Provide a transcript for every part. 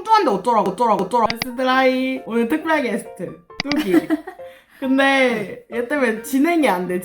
뚱뚱한데 어쩌라고. 스드라이 오늘 특별 게스트 뚜기. 근데 얘 때문에 진행이 안 돼.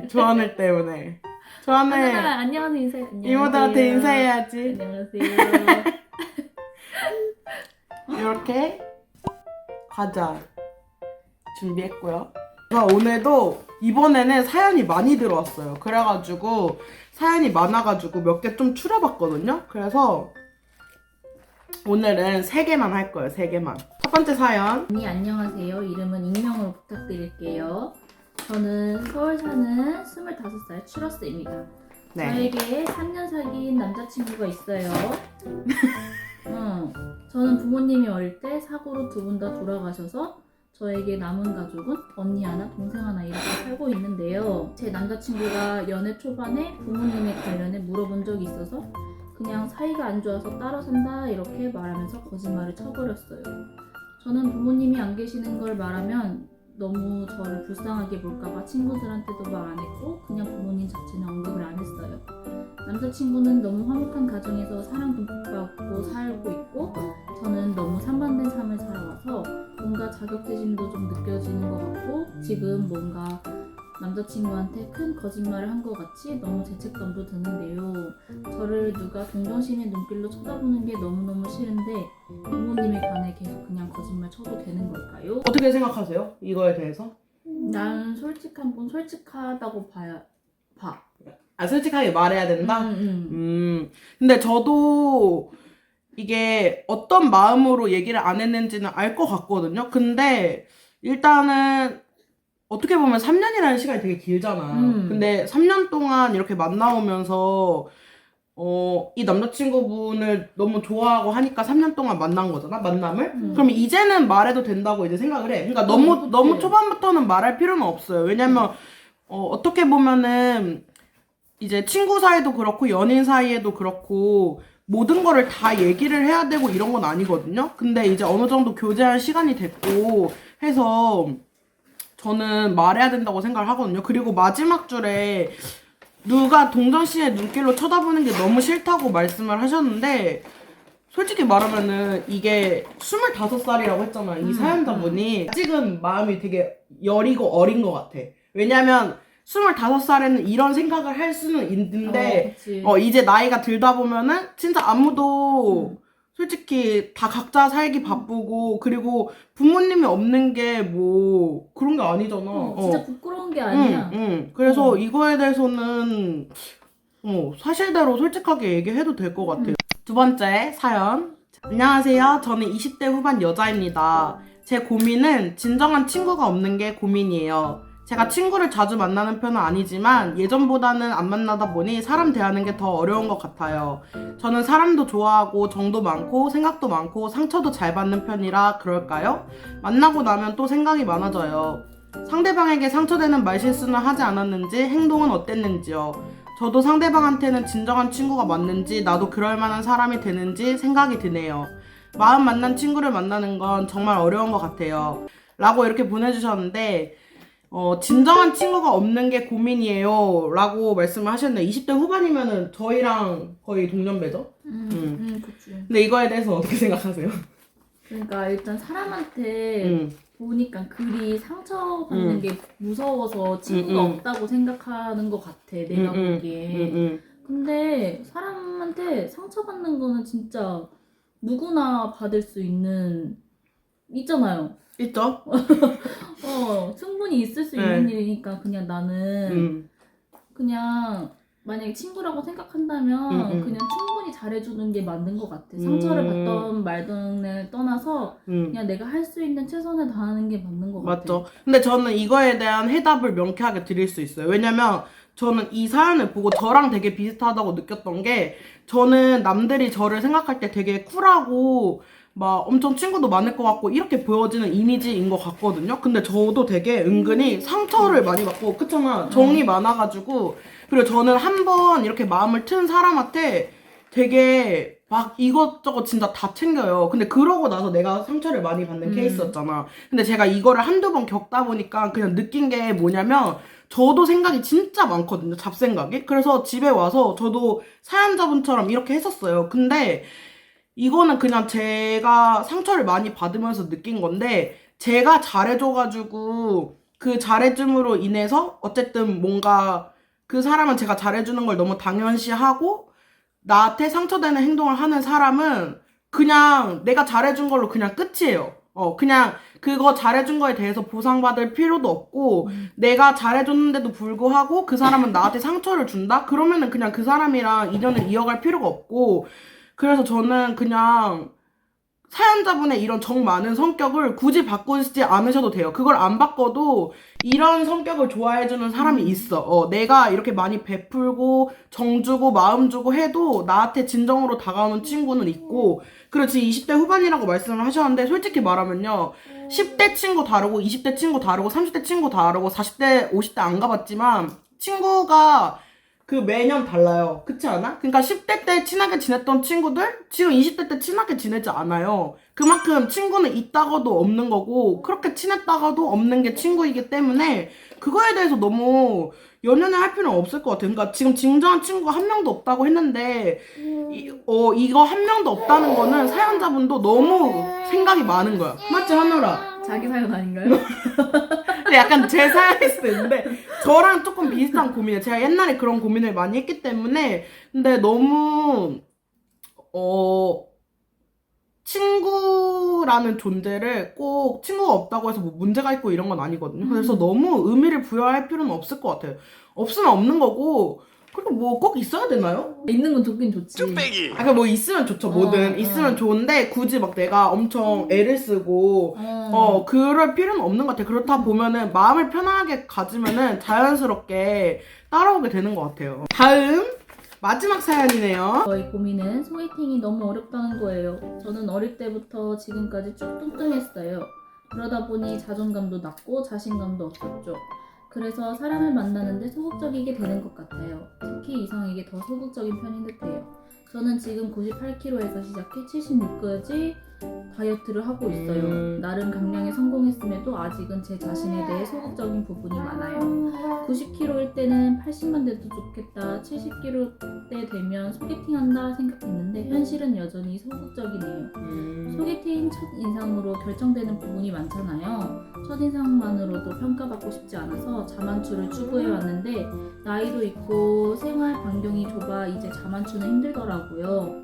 조하늘 때문에. 조하늘 안녕하세요. 인사해. 이모들한테 인사해야지. 안녕하세요. 이렇게 과자 준비했고요. 그래서 오늘도 이번에는 사연이 많이 들어왔어요. 그래가지고 사연이 많아가지고 몇 개 좀 추려봤거든요. 그래서 오늘은 3개만 할 거예요. 3개만. 첫 번째 사연. 언니 안녕하세요. 이름은 익명으로 부탁드릴게요. 저는 서울 사는 25살 추러스입니다. 네. 저에게 3년 사귄 남자친구가 있어요. 저는 부모님이 어릴 때 사고로 두 분 다 돌아가셔서 저에게 남은 가족은 언니 하나, 동생 하나 이렇게 살고 있는데요. 제 남자친구가 연애 초반에 부모님에 관련해 물어본 적이 있어서 그냥 사이가 안 좋아서 따로 산다 이렇게 말하면서 거짓말을 쳐버렸어요. 저는 부모님이 안 계시는 걸 말하면 너무 저를 불쌍하게 볼까봐 친구들한테도 말 안 했고 그냥 부모님 자체는 언급을 안 했어요. 남자친구는 너무 화목한 가정에서 사랑 듬뿍 받고 살고 있고 저는 너무 산만된 삶을 살아와서 뭔가 자격지심도 좀 느껴지는 것 같고 지금 뭔가 남자친구한테 큰 거짓말을 한 것 같이 너무 죄책감도 드는데요. 저를 누가 동정심의 눈길로 쳐다보는 게 너무너무 싫은데 부모님에 관해 계속 그냥 거짓말 쳐도 되는 걸까요? 어떻게 생각하세요? 이거에 대해서? 나는 솔직한 건 솔직하다고 봐. 솔직하게 말해야 된다? 근데 저도 이게 어떤 마음으로 얘기를 안 했는지는 알 것 같거든요. 근데 일단은 어떻게 보면 3년이라는 시간이 되게 길잖아. 근데 3년 동안 이렇게 만나오면서 이 남자친구분을 너무 좋아하고 하니까 3년 동안 만난 거잖아, 만남을? 그럼 이제는 말해도 된다고 이제 생각을 해. 그러니까 너무 초반부터는 말할 필요는 없어요. 왜냐면 어떻게 보면은 이제 친구 사이도 그렇고 연인 사이에도 그렇고 모든 거를 다 얘기를 해야 되고 이런 건 아니거든요. 근데 이제 어느 정도 교제할 시간이 됐고 해서 저는 말해야 된다고 생각을 하거든요. 그리고 마지막 줄에 누가 동정심의 눈길로 쳐다보는 게 너무 싫다고 말씀을 하셨는데 솔직히 말하면은 이게 25살이라고 했잖아. 이 사연자분이 아직은 마음이 되게 여리고 어린 것 같아. 왜냐면 25살에는 이런 생각을 할 수는 있는데 이제 나이가 들다 보면은 진짜 아무도 솔직히 다 각자 살기 바쁘고 그리고 부모님이 없는 게 뭐 그런 게 아니잖아. 진짜 부끄러운 게 아니야. 그래서 이거에 대해서는 사실대로 솔직하게 얘기해도 될 것 같아요. 두 번째 사연. 안녕하세요. 저는 20대 후반 여자입니다. 제 고민은 진정한 친구가 없는 게 고민이에요. 제가 친구를 자주 만나는 편은 아니지만 예전보다는 안 만나다 보니 사람 대하는 게 더 어려운 것 같아요. 저는 사람도 좋아하고 정도 많고 생각도 많고 상처도 잘 받는 편이라 그럴까요? 만나고 나면 또 생각이 많아져요. 상대방에게 상처되는 말실수는 하지 않았는지 행동은 어땠는지요. 저도 상대방한테는 진정한 친구가 맞는지 나도 그럴 만한 사람이 되는지 생각이 드네요. 마음 만난 친구를 만나는 건 정말 어려운 것 같아요. 라고 이렇게 보내주셨는데 진정한 친구가 없는 게 고민이에요 라고 말씀을 하셨는데 20대 후반이면은 저희랑 거의 동년배죠? 그치. 근데 이거에 대해서 어떻게 생각하세요? 그러니까 일단 사람한테 보니까 그리 상처받는 게 무서워서 친구가 없다고 생각하는 것 같아, 내가 보기에. 근데 사람한테 상처받는 거는 진짜 누구나 받을 수 있잖아요. 있죠? 충분히 있을 수 있는 일이니까 그냥 나는 그냥 만약에 친구라고 생각한다면 그냥 충분히 잘해주는 게 맞는 것 같아. 상처를 받던 말던을 떠나서 그냥 내가 할 수 있는 최선을 다하는 게 맞는 것 같아. 맞죠. 근데 저는 이거에 대한 해답을 명쾌하게 드릴 수 있어요. 왜냐면 저는 이 사연을 보고 저랑 되게 비슷하다고 느꼈던 게 저는 남들이 저를 생각할 때 되게 쿨하고 막 엄청 친구도 많을 것 같고 이렇게 보여지는 이미지인 것 같거든요. 근데 저도 되게 은근히 상처를 많이 받고 그렇잖아. 정이 많아가지고 그리고 저는 한번 이렇게 마음을 튼 사람한테 되게 막 이것저것 진짜 다 챙겨요. 근데 그러고 나서 내가 상처를 많이 받는 케이스였잖아. 근데 제가 이거를 한두 번 겪다 보니까 그냥 느낀 게 뭐냐면 저도 생각이 진짜 많거든요. 잡생각이. 그래서 집에 와서 저도 사연자분처럼 이렇게 했었어요. 근데 이거는 그냥 제가 상처를 많이 받으면서 느낀 건데 제가 잘해줘가지고 그 잘해줌으로 인해서 어쨌든 뭔가 그 사람은 제가 잘해주는 걸 너무 당연시하고 나한테 상처되는 행동을 하는 사람은 그냥 내가 잘해준 걸로 그냥 끝이에요. 그냥 그거 잘해준 거에 대해서 보상받을 필요도 없고 내가 잘해줬는데도 불구하고 그 사람은 나한테 상처를 준다? 그러면은 그냥 그 사람이랑 인연을 이어갈 필요가 없고 그래서 저는 그냥 사연자분의 이런 정 많은 성격을 굳이 바꾸지 않으셔도 돼요. 그걸 안 바꿔도 이런 성격을 좋아해주는 사람이 있어. 내가 이렇게 많이 베풀고 정 주고 마음 주고 해도 나한테 진정으로 다가오는 친구는 있고 그리고 지금 20대 후반이라고 말씀을 하셨는데 솔직히 말하면요. 10대 친구 다르고 20대 친구 다르고 30대 친구 다르고 40대 50대 안 가봤지만 친구가 그 매년 달라요. 그렇지 않아? 그러니까 10대 때 친하게 지냈던 친구들 지금 20대 때 친하게 지내지 않아요. 그만큼 친구는 있다가도 없는 거고 그렇게 친했다가도 없는 게 친구이기 때문에 그거에 대해서 너무 연연해 할 필요는 없을 것 같아요. 그러니까 지금 진정한 친구가 한 명도 없다고 했는데 이거 한 명도 없다는 거는 사연자분도 너무 생각이 많은 거야. 맞지, 하늘아? 자기 사연 아닌가요? 근데 약간 제 사연일 수도 있는데 저랑 조금 비슷한 고민이에요. 제가 옛날에 그런 고민을 많이 했기 때문에 근데 너무 친구라는 존재를 꼭 친구가 없다고 해서 뭐 문제가 있고 이런 건 아니거든요. 그래서 너무 의미를 부여할 필요는 없을 것 같아요. 없으면 없는 거고 그리고 뭐 꼭 있어야 되나요? 있는 건 좋긴 좋지. 그러니까 뭐 있으면 좋죠. 뭐든 있으면 좋은데 굳이 막 내가 엄청 애를 쓰고 그럴 필요는 없는 것 같아요. 그렇다 보면은 마음을 편안하게 가지면은 자연스럽게 따라오게 되는 것 같아요. 다음 마지막 사연이네요. 저희 고민은 소개팅이 너무 어렵다는 거예요. 저는 어릴 때부터 지금까지 쭉 뚱뚱했어요. 그러다 보니 자존감도 낮고 자신감도 없었죠. 그래서 사람을 만나는데 소극적이게 되는 것 같아요. 특히 이성에게 더 소극적인 편인 듯해요. 저는 지금 98kg에서 시작해 76까지 다이어트를 하고 있어요. 나름 감량에 성공했음에도 아직은 제 자신에 대해 소극적인 부분이 많아요. 90kg일 때는 80만 돼도 좋겠다, 70kg 때 되면 소개팅한다 생각했는데 현실은 여전히 소극적이네요. 소개팅 첫인상으로 결정되는 부분이 많잖아요. 첫인상만으로도 평가받고 싶지 않아서 자만추를 추구해왔는데 나이도 있고 생활 반경이 좁아 이제 자만추는 힘들더라고요.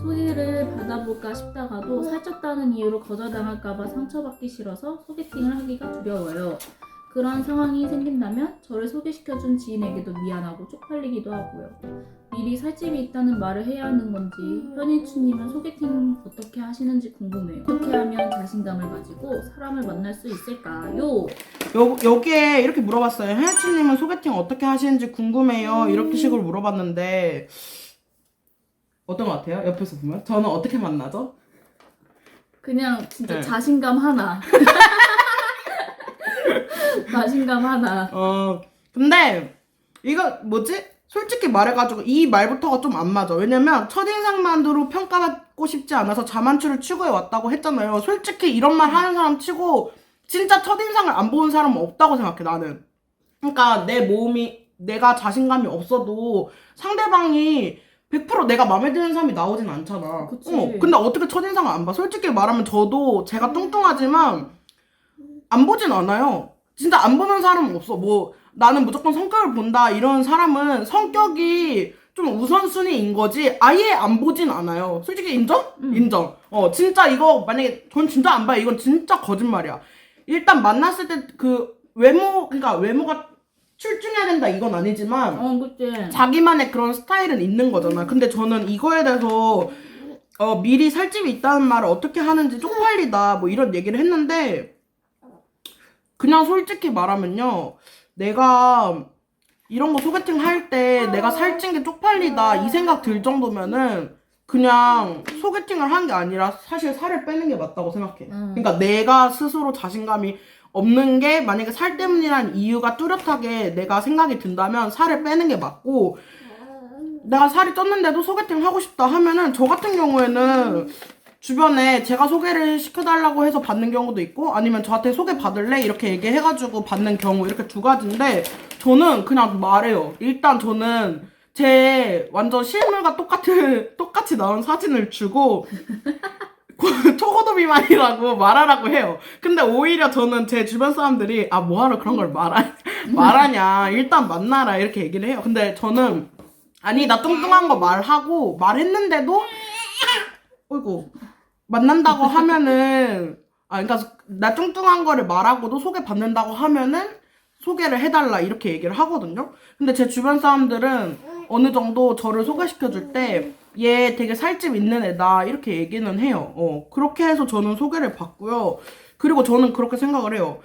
소개를 받아볼까 싶다가도 살쪘다는 이유로 거절당할까봐 상처받기 싫어서 소개팅을 하기가 두려워요. 그런 상황이 생긴다면 저를 소개시켜준 지인에게도 미안하고 쪽팔리기도 하고요. 미리 살집이 있다는 말을 해야 하는 건지 현인추님은 소개팅 어떻게 하시는지 궁금해요. 어떻게 하면 자신감을 가지고 사람을 만날 수 있을까요? 여기에 이렇게 물어봤어요. 현인추님은 소개팅 어떻게 하시는지 궁금해요. 이렇게 식으로 물어봤는데 어떤 것 같아요? 옆에서 보면? 저는 어떻게 만나죠? 그냥 진짜 자신감 하나. 자신감 하나. 근데 이거 뭐지? 솔직히 말해가지고 이 말부터가 좀 안 맞아. 왜냐면 첫인상만으로 평가받고 싶지 않아서 자만추를 추구해 왔다고 했잖아요. 솔직히 이런 말 하는 사람 치고 진짜 첫인상을 안 보는 사람은 없다고 생각해, 나는. 그러니까 내가 자신감이 없어도 상대방이 100% 내가 마음에 드는 사람이 나오진 않잖아. 그치. 근데 어떻게 첫인상을 안 봐? 솔직히 말하면 저도 제가 뚱뚱하지만 안 보진 않아요. 진짜 안 보는 사람은 없어. 뭐 나는 무조건 성격을 본다 이런 사람은 성격이 좀 우선순위인 거지 아예 안 보진 않아요. 솔직히 인정? 인정. 진짜 이거 만약에 전 진짜 안 봐요. 이건 진짜 거짓말이야. 일단 만났을 때 그 그러니까 외모가 출중해야 된다 이건 아니지만 그치. 자기만의 그런 스타일은 있는 거잖아. 근데 저는 이거에 대해서 미리 살집이 있다는 말을 어떻게 하는지 쪽팔리다 뭐 이런 얘기를 했는데 그냥 솔직히 말하면요. 내가 이런 거 소개팅 할 때 내가 살찐 게 쪽팔리다 이 생각 들 정도면은 그냥 소개팅을 한 게 아니라 사실 살을 빼는 게 맞다고 생각해. 그러니까 내가 스스로 자신감이 없는 게 만약에 살 때문이란 이유가 뚜렷하게 내가 생각이 든다면 살을 빼는 게 맞고 내가 살이 쪘는데도 소개팅 하고 싶다 하면은 저 같은 경우에는 주변에 제가 소개를 시켜달라고 해서 받는 경우도 있고 아니면 저한테 소개 받을래? 이렇게 얘기해가지고 받는 경우 이렇게 두 가지인데 저는 그냥 말해요. 일단 저는 제 완전 실물과 똑같이 나온 사진을 주고 초고도 비만이라고 말하라고 해요. 근데 오히려 저는 제 주변 사람들이 아 뭐하러 그런 걸 말하냐 일단 만나라 이렇게 얘기를 해요. 근데 저는 아니 나 뚱뚱한 거 말했는데도 어이구 만난다고 하면은 그러니까 나 뚱뚱한 거를 말하고도 소개받는다고 하면은 소개를 해달라 이렇게 얘기를 하거든요. 근데 제 주변 사람들은 어느 정도 저를 소개시켜줄 때 얘 되게 살집 있는 애다 이렇게 얘기는 해요. 그렇게 해서 저는 소개를 받고요. 그리고 저는 그렇게 생각을 해요.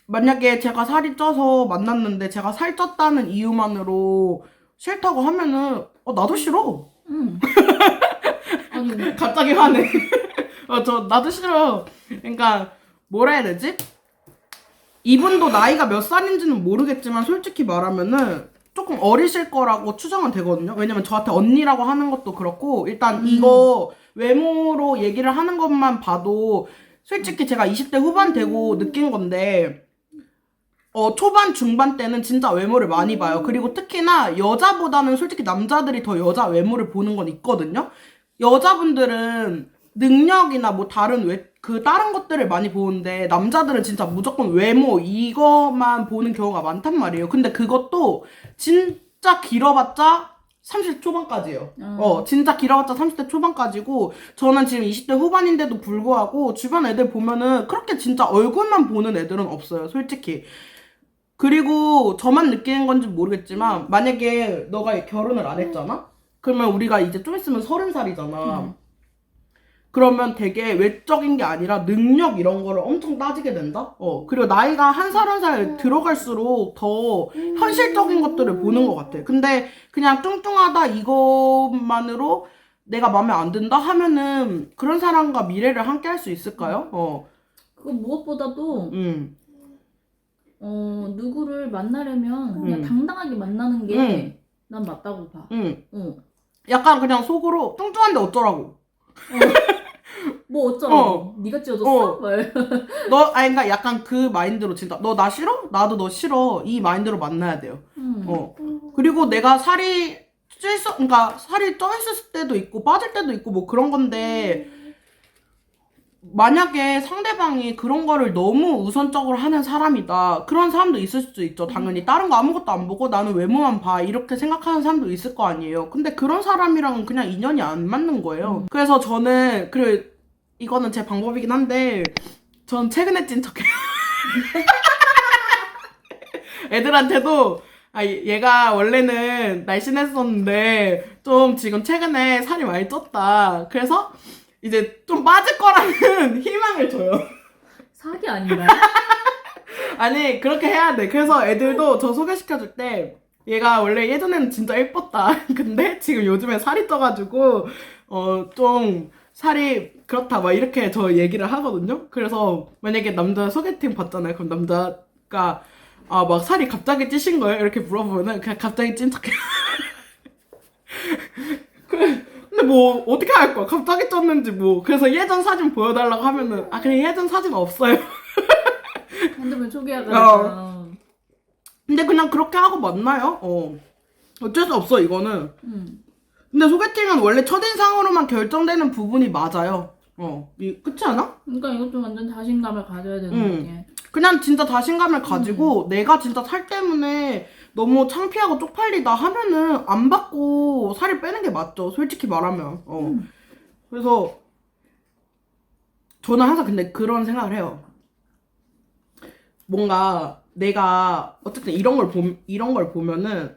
만약에 제가 살이 쪄서 만났는데 제가 살쪘다는 이유만으로 싫다고 하면은 나도 싫어. 아니 갑자기 화내. 나도 싫어. 그러니까 뭐라 해야 되지? 이분도 나이가 몇 살인지는 모르겠지만 솔직히 말하면은 조금 어리실 거라고 추정은 되거든요. 왜냐면 저한테 언니라고 하는 것도 그렇고 일단 이거 외모로 얘기를 하는 것만 봐도 솔직히 제가 20대 후반 되고 느낀 건데 초반 중반 때는 진짜 외모를 많이 봐요. 그리고 특히나 여자보다는 솔직히 남자들이 더 여자 외모를 보는 건 있거든요. 여자분들은 능력이나 뭐 다른 것들을 많이 보는데 남자들은 진짜 무조건 외모 이거만 보는 경우가 많단 말이에요. 근데 그것도 진짜 길어봤자 30대 초반까지예요. 진짜 길어봤자 30대 초반까지고 저는 지금 20대 후반인데도 불구하고 주변 애들 보면은 그렇게 진짜 얼굴만 보는 애들은 없어요. 솔직히. 그리고 저만 느끼는 건지 모르겠지만 만약에 너가 결혼을 안 했잖아? 그러면 우리가 이제 좀 있으면 30살이잖아. 그러면 되게 외적인 게 아니라 능력 이런 거를 엄청 따지게 된다? 그리고 나이가 한 살 한 살 들어갈수록 더 현실적인 것들을 보는 것 같아. 근데 그냥 뚱뚱하다 이것만으로 내가 마음에 안 든다 하면은 그런 사람과 미래를 함께 할 수 있을까요? 그거 무엇보다도 누구를 만나려면 그냥 당당하게 만나는 게 난 맞다고 봐. 약간 그냥 속으로 뚱뚱한데 어쩌라고. 뭐 어쩌라고? 네가 찌어졌어? 그러니까 약간 그 마인드로 진짜 너 나 싫어? 나도 너 싫어. 이 마인드로 만나야 돼요. 그리고 내가 살이 쪄 있을 때도 있고 빠질 때도 있고 뭐 그런 건데 만약에 상대방이 그런 거를 너무 우선적으로 하는 사람이다. 그런 사람도 있을 수도 있죠. 당연히 다른 거 아무것도 안 보고 나는 외모만 봐. 이렇게 생각하는 사람도 있을 거 아니에요. 근데 그런 사람이랑은 그냥 인연이 안 맞는 거예요. 그래서 저는 이거는 제 방법이긴 한데 전 최근에 찐 척해요. 애들한테도 얘가 원래는 날씬했었는데 좀 지금 최근에 살이 많이 쪘다. 그래서 이제 좀 빠질 거라는 희망을 줘요. 사기 아닌가요? 아니 그렇게 해야 돼. 그래서 애들도 저 소개시켜줄 때 얘가 원래 예전에는 진짜 예뻤다. 근데 지금 요즘에 살이 쪄가지고 좀 살이 그렇다 막 이렇게 저 얘기를 하거든요. 그래서 만약에 남자 소개팅 받잖아요. 그럼 남자가 막 살이 갑자기 찌신 거예요? 이렇게 물어보면은 그냥 갑자기 찐 척해요. 근데 뭐 어떻게 할 거야? 갑자기 쪘는지 뭐. 그래서 예전 사진 보여달라고 하면은 그냥 예전 사진 없어요. 핸드폰 초기화가 근데 그냥 그렇게 하고 만나요. 어쩔 수 없어 이거는. 근데 소개팅은 원래 첫인상으로만 결정되는 부분이 맞아요. 그렇지 않아? 그러니까 이것도 완전 자신감을 가져야 되는 게. 그냥 진짜 자신감을 가지고 내가 진짜 살 때문에 너무 창피하고 쪽팔리다 하면은 안 받고 살을 빼는 게 맞죠. 솔직히 말하면. 그래서 저는 항상 근데 그런 생각을 해요. 뭔가 내가 어쨌든 이런 걸 보면은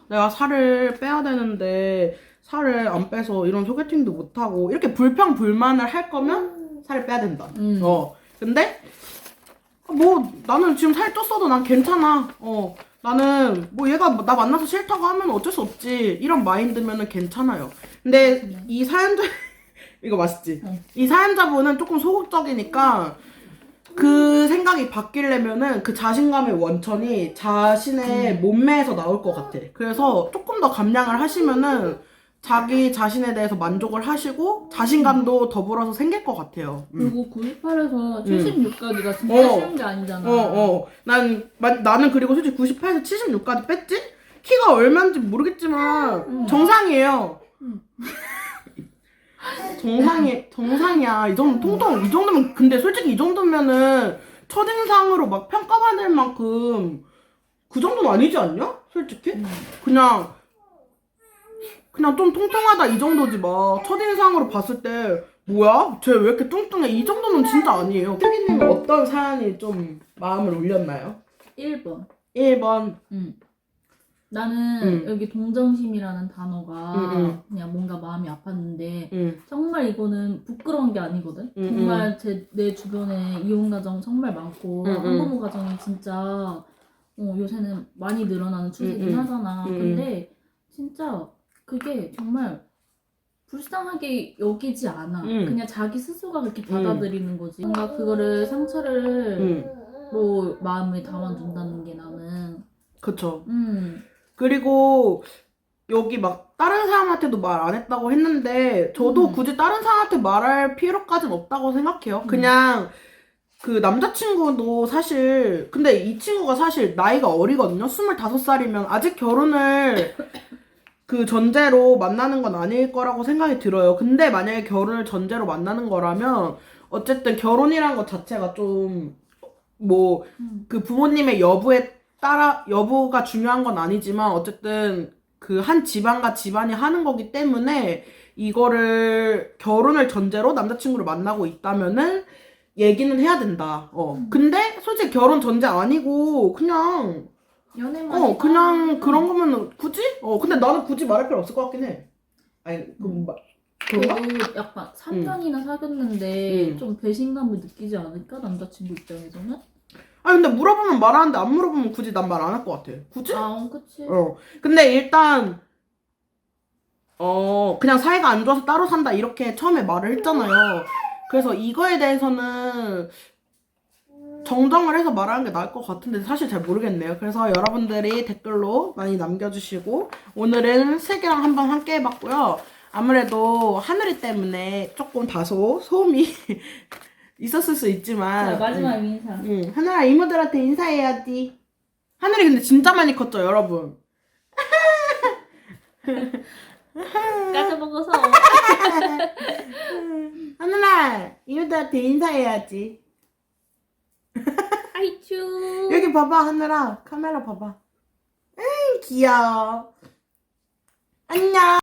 내가 살을 빼야 되는데 살을 안 빼서 이런 소개팅도 못 하고 이렇게 불평불만을 할 거면 살을 빼야 된다. 근데 뭐 나는 지금 살 쪘어도 난 괜찮아. 나는 뭐 얘가 나 만나서 싫다고 하면 어쩔 수 없지. 이런 마인드면은 괜찮아요. 근데 이 사연자 이거 맛있지? 이 사연자분은 조금 소극적이니까 그 생각이 바뀌려면은 그 자신감의 원천이 자신의 몸매에서 나올 것 같아. 그래서 조금 더 감량을 하시면은 자기 자신에 대해서 만족을 하시고 자신감도 더불어서 생길 것 같아요. 그리고 98에서 76까지가 진짜 어. 쉬운 게 아니잖아. 나는 그리고 솔직히 98에서 76까지 뺐지? 키가 얼마인지 모르겠지만 정상이에요. 정상이야. 이 정도 통통 이 정도면 근데 솔직히 이 정도면은 첫인상으로 막 평가받을 만큼 그 정도는 아니지 않냐? 솔직히 그냥 좀 통통하다 이 정도지 막 첫인상으로 봤을 때 뭐야? 쟤 왜 이렇게 뚱뚱해? 이 정도는 진짜 아니에요. 태기님은 어떤 사연이 좀 마음을 울렸나요? 1번. 1번 나는 여기 동정심이라는 단어가 음. 그냥 뭔가 마음이 아팠는데 응. 정말 이거는 부끄러운 게 아니거든. 정말 내 주변에 이혼 가정 정말 많고 한부모 가정이 진짜 요새는 많이 늘어나는 추세긴 하잖아. 근데 진짜 그게 정말 불쌍하게 여기지 않아. 그냥 자기 스스로가 그렇게 받아들이는 거지. 뭔가 그거를 상처로 마음을 담아둔다는 게 나는 그쵸. 그리고 여기 막 다른 사람한테도 말 안 했다고 했는데 저도 굳이 다른 사람한테 말할 필요까지는 없다고 생각해요. 그냥 그 남자친구도 사실 근데 이 친구가 사실 나이가 어리거든요. 25살이면 아직 결혼을 그 전제로 만나는 건 아닐 거라고 생각이 들어요. 근데 만약에 결혼을 전제로 만나는 거라면 어쨌든 결혼이란 것 자체가 좀 뭐 그 부모님의 여부에 따라 여부가 중요한 건 아니지만 어쨌든 그 한 집안과 집안이 하는 거기 때문에 이거를 결혼을 전제로 남자친구를 만나고 있다면은 얘기는 해야 된다. 근데 솔직히 결혼 전제 아니고 그냥 연애만 그냥 그런 거면 굳이? 근데 나는 굳이 말할 필요 없을 것 같긴 해. 아니 그런가? 그래도 약간 3년이나 사귀었는데 좀 배신감을 느끼지 않을까? 남자친구 입장에서는? 아니 근데 물어보면 말하는데 안 물어보면 굳이 난 말 안 할 것 같아. 굳이? 그치. 근데 일단 그냥 사이가 안 좋아서 따로 산다 이렇게 처음에 말을 했잖아요. 그래서 이거에 대해서는 정정을 해서 말하는 게 나을 것 같은데 사실 잘 모르겠네요. 그래서 여러분들이 댓글로 많이 남겨주시고 오늘은 슬기랑 한번 함께 해봤고요. 아무래도 하늘이 때문에 조금 다소 소음이 있었을 수 있지만 자, 마지막 인사. 하늘아 이모들한테 인사해야지. 하늘이 근데 진짜 많이 컸죠 여러분. 까져먹어서. 하늘아 이모들한테 인사해야지. 아이쭈. 여기 봐봐 하늘아 카메라 봐봐. 귀여워. 안녕.